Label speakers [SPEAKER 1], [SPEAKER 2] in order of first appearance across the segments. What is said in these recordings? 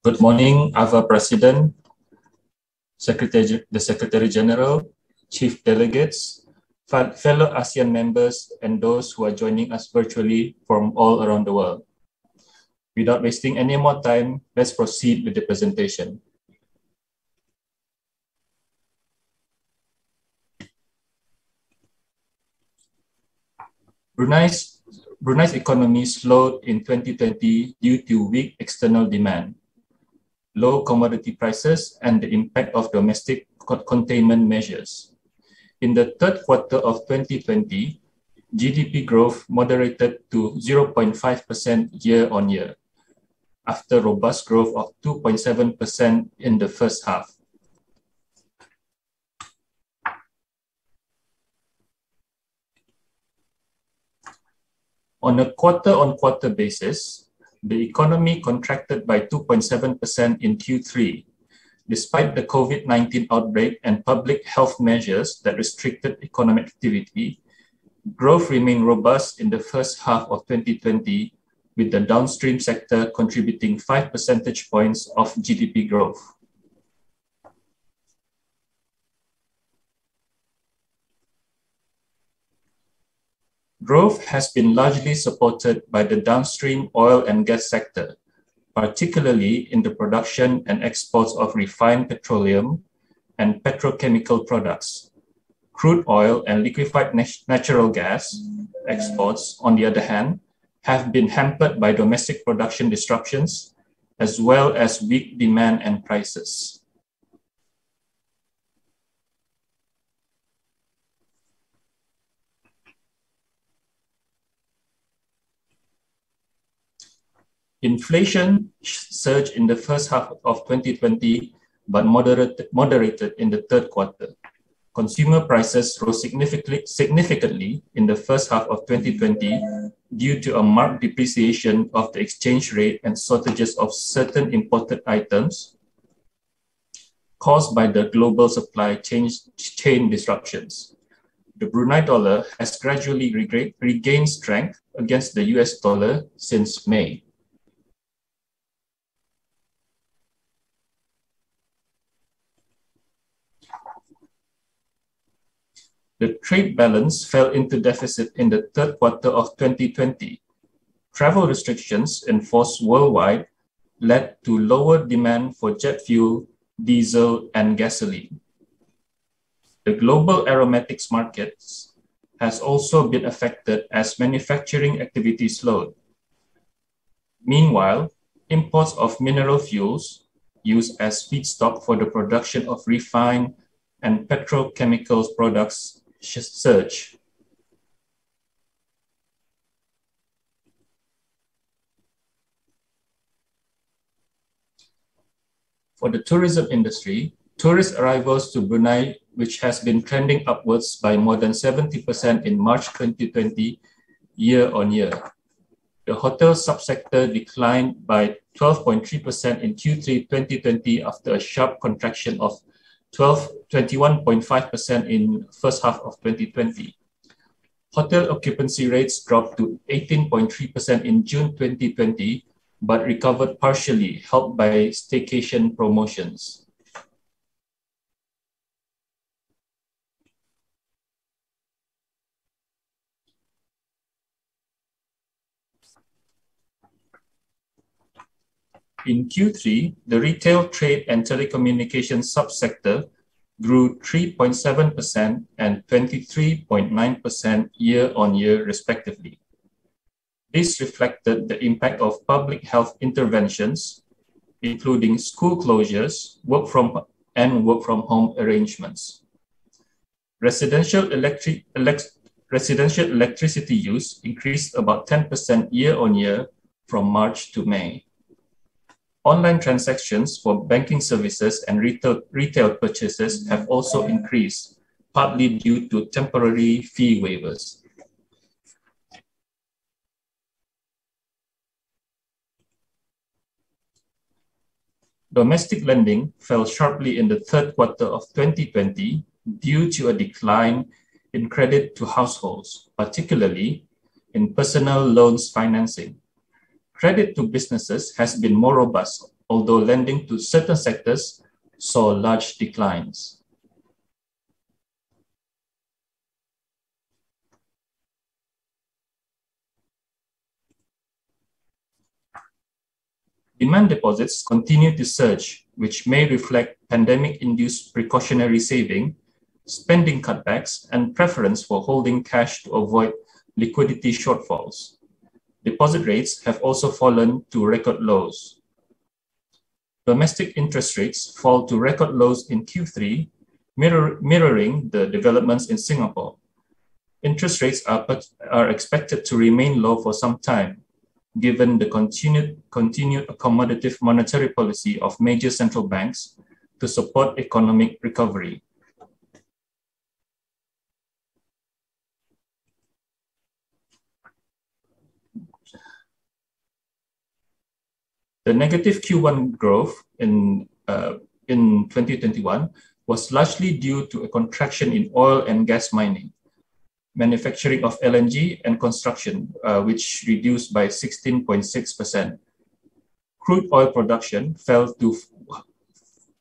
[SPEAKER 1] Good morning, AVA President, the Secretary General, Chief Delegates, fellow ASEAN members, and those who are joining us virtually from all around the world. Without wasting any more time, let's proceed with the presentation. Brunei's economy slowed in 2020 due to weak external demand, low commodity prices, and the impact of domestic containment measures. In the third quarter of 2020, GDP growth moderated to 0.5% year-on-year, after robust growth of 2.7% in the first half. On a quarter-on-quarter basis, the economy contracted by 2.7% in Q3, despite the COVID-19 outbreak and public health measures that restricted economic activity. Growth remained robust in the first half of 2020, with the downstream sector contributing 5 percentage points of GDP growth. Growth has been largely supported by the downstream oil and gas sector, particularly in the production and exports of refined petroleum and petrochemical products. Crude oil and liquefied natural gas exports, on the other hand, have been hampered by domestic production disruptions, as well as weak demand and prices. Inflation surged in the first half of 2020, but moderated in the third quarter. Consumer prices rose significantly in the first half of 2020 due to a marked depreciation of the exchange rate and shortages of certain imported items caused by the global supply chain disruptions. The Brunei dollar has gradually regained strength against the US dollar since May. The trade balance fell into deficit in the third quarter of 2020. Travel restrictions enforced worldwide led to lower demand for jet fuel, diesel, and gasoline. The global aromatics markets has also been affected as manufacturing activity slowed. Meanwhile, imports of mineral fuels used as feedstock for the production of refined and petrochemicals products surge. For the tourism industry, tourist arrivals to Brunei, which has been trending upwards by more than 70% in March 2020 year-on-year. The hotel subsector declined by 12.3% in Q3 2020 after a sharp contraction of 21.5% in first half of 2020. Hotel occupancy rates dropped to 18.3% in June 2020, but recovered partially, helped by staycation promotions. In Q3, the retail, trade, and telecommunications subsector grew 3.7% and 23.9% year-on-year respectively. This reflected the impact of public health interventions, including school closures, work from home arrangements. Residential electricity use increased about 10% year-on-year from March to May. Online transactions for banking services and retail purchases have also increased, partly due to temporary fee waivers. Domestic lending fell sharply in the third quarter of 2020 due to a decline in credit to households, particularly in personal loans financing. Credit to businesses has been more robust, although lending to certain sectors saw large declines. Demand deposits continue to surge, which may reflect pandemic-induced precautionary saving, spending cutbacks, and preference for holding cash to avoid liquidity shortfalls. Deposit rates have also fallen to record lows. Domestic interest rates fall to record lows in Q3, mirroring the developments in Singapore. Interest rates are expected to remain low for some time, given the continued accommodative monetary policy of major central banks to support economic recovery. The negative Q1 growth in 2021 was largely due to a contraction in oil and gas mining, manufacturing of LNG, and construction, which reduced by 16.6%. Crude oil production fell to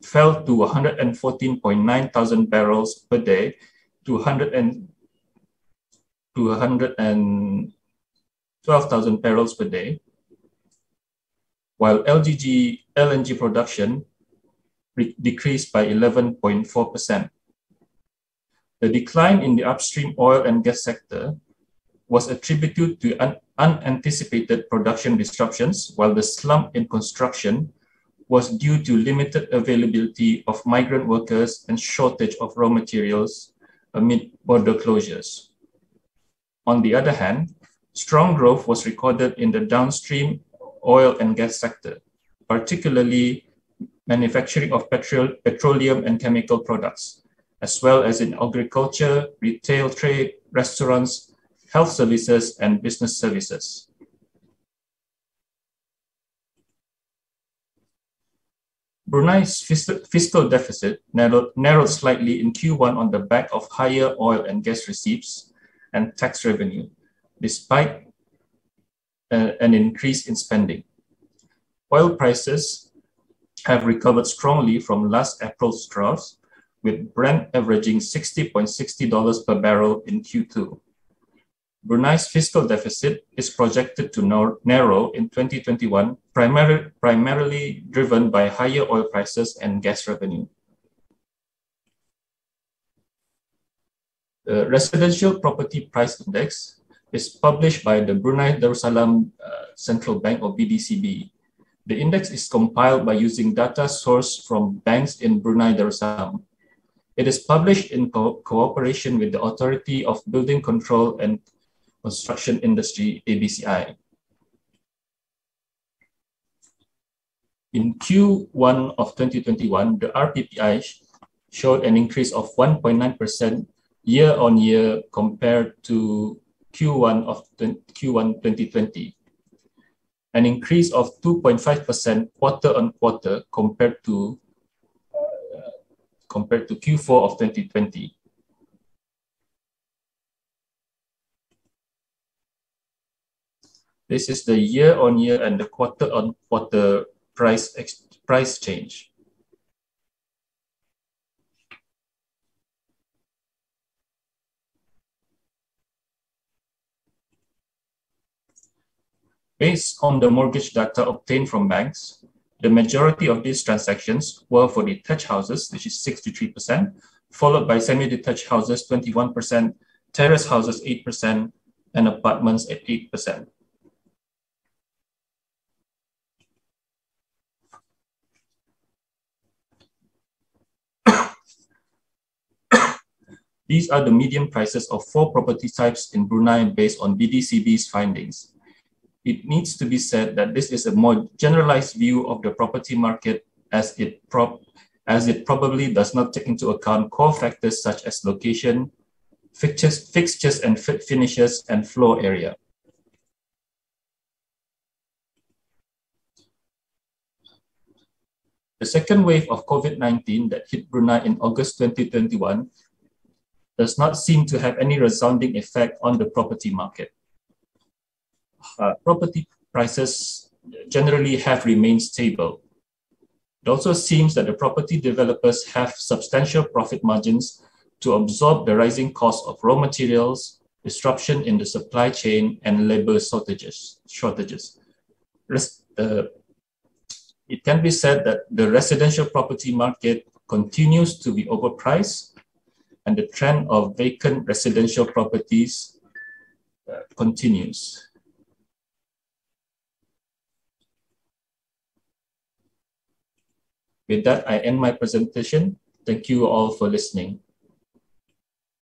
[SPEAKER 1] 114.9 thousand barrels per day to 112,000 barrels per day, while LNG production decreased by 11.4%. The decline in the upstream oil and gas sector was attributed to unanticipated production disruptions, while the slump in construction was due to limited availability of migrant workers and shortage of raw materials amid border closures. On the other hand, strong growth was recorded in the downstream oil and gas sector, particularly manufacturing of petroleum and chemical products, as well as in agriculture, retail trade, restaurants, health services, and business services. Brunei's fiscal deficit narrowed slightly in Q1 on the back of higher oil and gas receipts and tax revenue, despite an increase in spending. Oil prices have recovered strongly from last April's troughs, with Brent averaging $60.60 per barrel in Q2. Brunei's fiscal deficit is projected to narrow in 2021, primarily driven by higher oil prices and gas revenue. The Residential Property Price Index is published by the Brunei Darussalam Central Bank, or BDCB. The index is compiled by using data sourced from banks in Brunei Darussalam. It is published in cooperation with the Authority of Building Control and Construction Industry, ABCI. In Q1 of 2021, the RPPI showed an increase of 1.9% year-on-year compared to Q1 2020, an increase of 2.5% quarter-on-quarter compared to Q4 of 2020. This is the year-on-year and the quarter-on-quarter price change. Based on the mortgage data obtained from banks, the majority of these transactions were for detached houses, which is 63%, followed by semi-detached houses, 21%, terrace houses, 8%, and apartments at 8%. These are the median prices of 4 property types in Brunei based on BDCB's findings. It needs to be said that this is a more generalized view of the property market, as it probably does not take into account core factors such as location, fixtures and finishes, and floor area. The second wave of COVID-19 that hit Brunei in August 2021 does not seem to have any resounding effect on the property market. Property prices generally have remained stable. It also seems that the property developers have substantial profit margins to absorb the rising cost of raw materials, disruption in the supply chain, and labor shortages. It can be said that the residential property market continues to be overpriced, and the trend of vacant residential properties continues. With that, I end my presentation. Thank you all for listening.